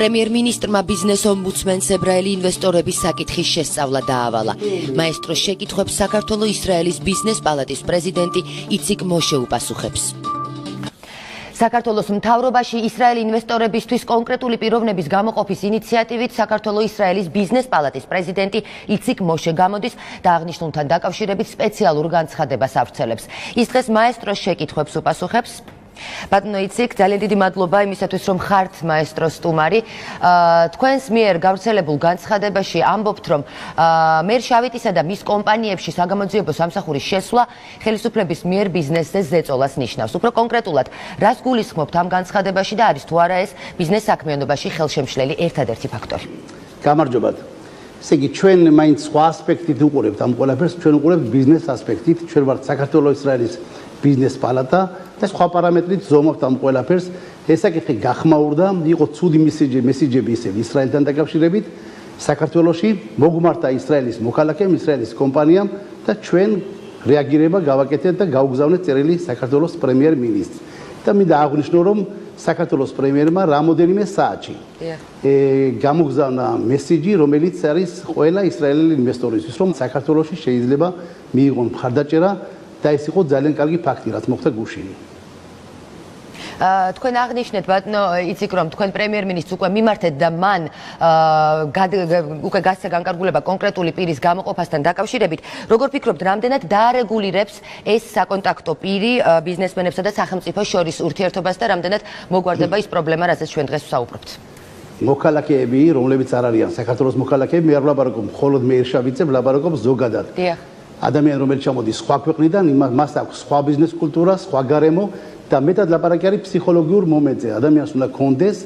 პრემიერ-მინისტრმა ბიზნეს ომბუდსმენს ებრაელი ინვესტორების საკითხის შესწავლა დაავალა. მაესტროს შეკითხვებს საქართველოს ისრაელის ბიზნეს პალატის პრეზიდენტი იციკ მოშე უპასუხებს. საქართველოს მთავრობაში ისრაელი ინვესტორებისთვის კონკრეტული პიროვნების გამოყოფის ინიციატივით საქართველოს ისრაელის ბიზნეს პალატის პრეზიდენტი იციკ მოშე გამოდის და აღნიშნულთან დაკავშირებით სპეციალურ განცხადებას ავრცელებს. ის დღეს მაესტროს შეკითხვებს უპასუხებს. ბატონო იციკ, ძალიან დიდი მადლობა იმისათვის, რომ ხართ მაესტროს სტუმარი. თქვენს მიერ გავრცელებულ განცხადებაში ამბობთ, რომ მერშავითისა და მის კომპანიებში საგამოძიებო სამსახურის შესვლა ხელისუფლების მიერ ბიზნესზე ზეწოლას ნიშნავს. უფრო კონკრეტულად, რას გულისხმობთ ამ განცხადებაში და არის თუ არა ეს ბიზნეს საქმიანობაში ხელშემშლელი ერთადერთი ფაქტორი? გამარჯობათ. ესე იგი, ჩვენ მაინც სხვა ასპექტით უყურებთ ამ ყველაფერს, ჩვენ უყურებთ ბიზნეს ასპექტით, ჩვენ ვართ საქართველოს ისრაელის ბიზნეს პალატა და სხვა პარამეტრით ზომავთ ამ ყველაფერს. ეს საკითხი გახმაურდა, იყო ცუდი მესიჯები ისევ ისრაელთან დაკავშირებით. საქართველოში მოგმართა ისრაელის მოქალაქემ, ისრაელის კომპანიამ და ჩვენ რეაგირება გავაკეთეთ და გაუგზავნეთ წერილი საქართველოს პრემიერ-მინისტრს. და მინდა აღვნიშნო, რომ საქართველოს პრემიერმა რამოდენიმე საათში გამოგზავნა მესიჯი, რომელიც არის ყველა ისრაელელი ინვესტორისთვის, რომ საქართველოში შეიძლება მიიღონ მხარდაჭერა და ეს იყო ძალიან კარგი ფაქტი, რაც მოხდა გუშინ. თქვენ აღნიშნეთ, ბატონო იციკ, რომ თქვენ პრემიერ-მინისტრს უკვე მიმართეთ და მან უკვე გასცა განკარგულება კონკრეტული პირის გამოყოფასთან დაკავშირებით. როგორ ფიქრობთ, რამდენად დაარეგულირებს ეს საკონტაქტო პირი ბიზნესმენებსა და სახელმწიფოს შორის ურთიერთობას და რამდენად მოგვარდება ის პრობლემა, რაზეც ჩვენ დღეს ვსაუბრობთ? მოქალაქეები, რომლებიც არ არიან საქართველოს მოქალაქეები, მე არ ვლაპარაკობ მხოლოდ მე ერშავიცე, ვლაპარაკობ ზოგადად. ადამიანი, რომელიც ჩამოდის სხვა ქვეყნიდან, მას აქვს სხვა ბიზნეს კულტურა, სხვა გარემო და მეტად ლაპარაკი არის ფსიქოლოგიურ მომენტზე. ადამიანს უნდა კონდეს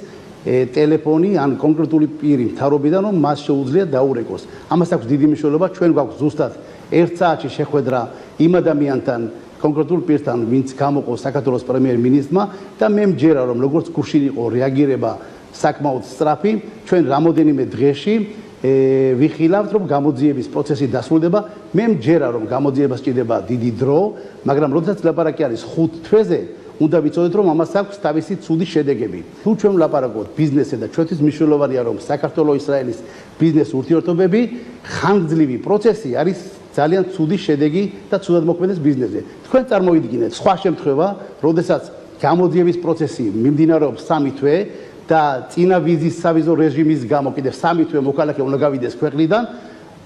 ტელეფონი ან კონკრეტული პირი მთავრობიდან, რომ მას შეუძლია დაურეკოს. ამას აქვს დიდი მნიშვნელობა. ჩვენ გვაქვს ზუსტად 1 საათში შეხვედრა იმ ადამიანთან, კონკრეტულ პირთან, ვინც გამოყო საქართველოს პრემიერ-მინისტრმა და მე მჯერა, რომ როგორც გუშინ იყო რეაგირება საკმაოდ სწრაფი, ჩვენ რამოდენიმე დღეში ვიხილავთ, რომ გამოძიების პროცესი დასრულდება. მე მჯერა, რომ გამოძიებას სჭირდება დიდი დრო, მაგრამ როდესაც ლაპარაკი არის 5 თვეზე, უნდა ვიცოდეთ, რომ ამას აქვს თავისი ცუდი შედეგები. თუ ჩვენ ვლაპარაკობთ ბიზნესზე და ჩვენთვის მნიშვნელოვანია, რომ საქართველოს ისრაელის ბიზნეს ურთიერთობები ხანგრძლივი პროცესი არის ძალიან ცუდი შედეგი და ცუდად მოქმედებს ბიზნესზე. თქვენ წარმოვიდგინეთ სხვა შემთხვევა, როდესაც გამოძიების პროცესი მიმდინარეობს 3 თვე და წინა ვიზის სავიზო რეჟიმის გამო კიდევ 3 თვე მოქალაქე უნდა გავიდეს ქვეყნიდან,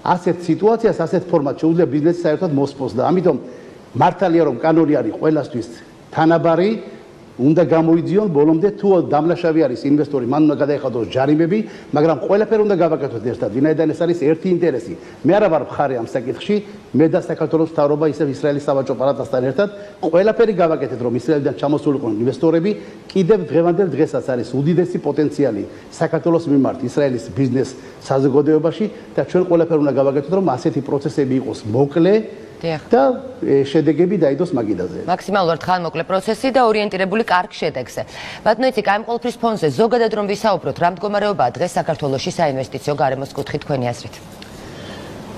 ასეთ სიტუაციას, ასეთ ფორმატ შეუძლია ბიზნესი საერთოდ მოსპოს და ამიტომ მართალია, რომ კანონი არის ყველასთვის თანაბარი, უნდა გამოიძიონ ბოლომდე, თუ დამლაშავი არის ინვესტორი, მან უნდა გადაეხადოს ჯარიმები, მაგრამ ყველაფერი უნდა გავაკეთოთ ერთად, ვინაიდან ეს არის ერთი ინტერესი. მე არა ვარ მხარე ამ საკითხში, მე და საქართველოს მთავრობა ისევ ისრაელის საბაჟო პალატასთან ერთად ყველაფერი გავაკეთეთ, რომ ისრაელიდან ჩამოსულიყვნენ ინვესტორები. კიდევ დღევანდელ დღესაც არის უდიდესი პოტენციალი საქართველოს მიმართ ისრაელის ბიზნეს საზოგადოებაში და ჩვენ ყველაფერი უნდა გავაკეთოთ, რომ ასეთი პროცესები იყოს მოკლე და შედეგები დაიდოს მაგიდაზე. მაქსიმალურად ხანმოკლე პროცესი და ორიენტირებული კარგ შედეგზე. ბატონო იციკ, ამ ყველაფრის ფონზე ზოგადად რომ ვისაუბროთ, რა მდგომარეობაა დღეს საქართველოში საინვესტიციო გარემოს კუთხით თქვენი აზრით?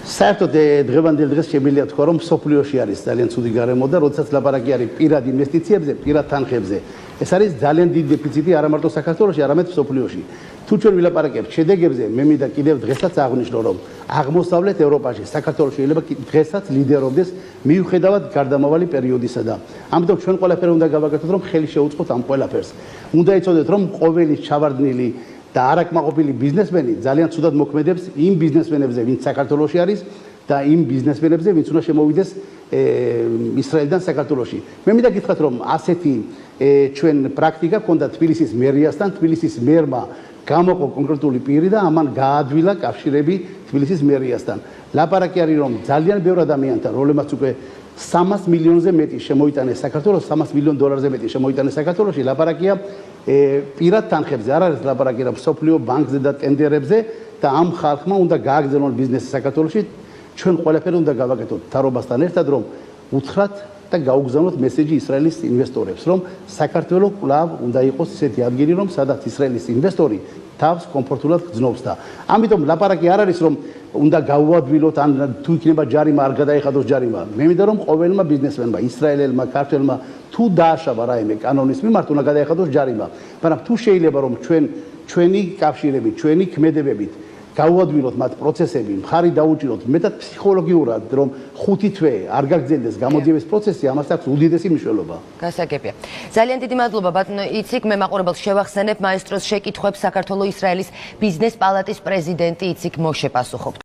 საერთოდ დღევანდელ დღეს შემიძლია თქვა, რომ მსოფლიოში არის ძალიან ცუდი გარემო და როდესაც ლაპარაკი არის პირად ინვესტიციებზე, პირად თანხებზე, ეს არის ძალიან დიდი დეფიციტი არა მარტო საქართველოში, არამედ მსოფლიოში. თუ ჩვენ ვილაპარაკებთ შედეგებზე, მე მინდა კიდევ დღესაც აღვნიშნო, რომ აღმოსავლეთ ევროპაში საქართველოს შეიძლება დღესაც ლიდერობდეს მიუხედავად გარდამავალი პერიოდისა და ამიტომ ჩვენ ყველაფერი უნდა გავაკეთოთ, რომ ხელი შეუწყოთ ამ ყველაფერს. უნდა იცოდეთ, რომ ყოველი ჩავარდნილი და არაკმაყოფილი ბიზნესმენი ძალიან ცუდად მოქმედებს იმ ბიზნესმენებზე, ვინც საქართველოში არის და იმ ბიზნესმენებზე, ვინც უნდა შემოვიდეს ისრაელიდან საქართველოში. მე მინდა გითხრათ, რომ ასეთი ჩვენ პრაქტიკა ჰქონდა თბილისის მერიასთან, თბილისის მერმა გამოყო კონკრეტული პირი და ამან გაადვილა კავშირები თბილისის მერიასთან. ლაპარაკი არის, რომ ძალიან ბევრ ადამიანთან, რომლებმაც უკვე 300 მილიონზე მეტი შემოიტანეს საქართველოს, 300 მილიონ დოლარზე მეტი შემოიტანეს საქართველოში, ლაპარაკია პირად თანხებზე, არ არის ლაპარაკი რა მსოფლიო ბანკზე და ტენდერებზე და ამ ხალხმა უნდა გააგრძელონ ბიზნესი საქართველოში. ჩვენ ყველაფერი უნდა გავაკეთოთ მთავრობასთან ერთად, რომ უთხრათ და გაუგზავნოთ მესეჯი ისრაელის ინვესტორებს, რომ საქართველოს კვლავ უნდა იყოს ისეთი ადგილი, რომ სადაც ისრაელის ინვესტორი თავს კომფორტულად გრძნობს და ამიტომ ლაპარაკი არ არის რომ უნდა გავუადვილოთ ან თუ იქნება ჯარიმა არ გადაიხადოს ჯარიმა. მე მინდა რომ ყოველმა ბიზნესმენმა, ისრაელელმა, ქართველმა თუ დააშავა რაიმე კანონის მიმართ უნდა გადაიხადოს ჯარიმა. მაგრამ თუ შეიძლება რომ ჩვენი კავშირები, ჩვენი ქმედებებით გავუადვილოთ მათ პროცესები, მხარი დაუჭიროთ, მეტად ფსიქოლოგიურად, რომ 5 თვე არ გაგრძელდეს გამოძიების პროცესი, ამას აქვს უდიდესი მნიშვნელობა. გასაგებია. ძალიან დიდი მადლობა ბატონო იციქ, მე მაყურებელს შევახსენებ მაესტროს შეკითხვებს საქართველოს ისრაელის ბიზნეს პალატის პრეზიდენტი იციქ მოშე პასუხობთ.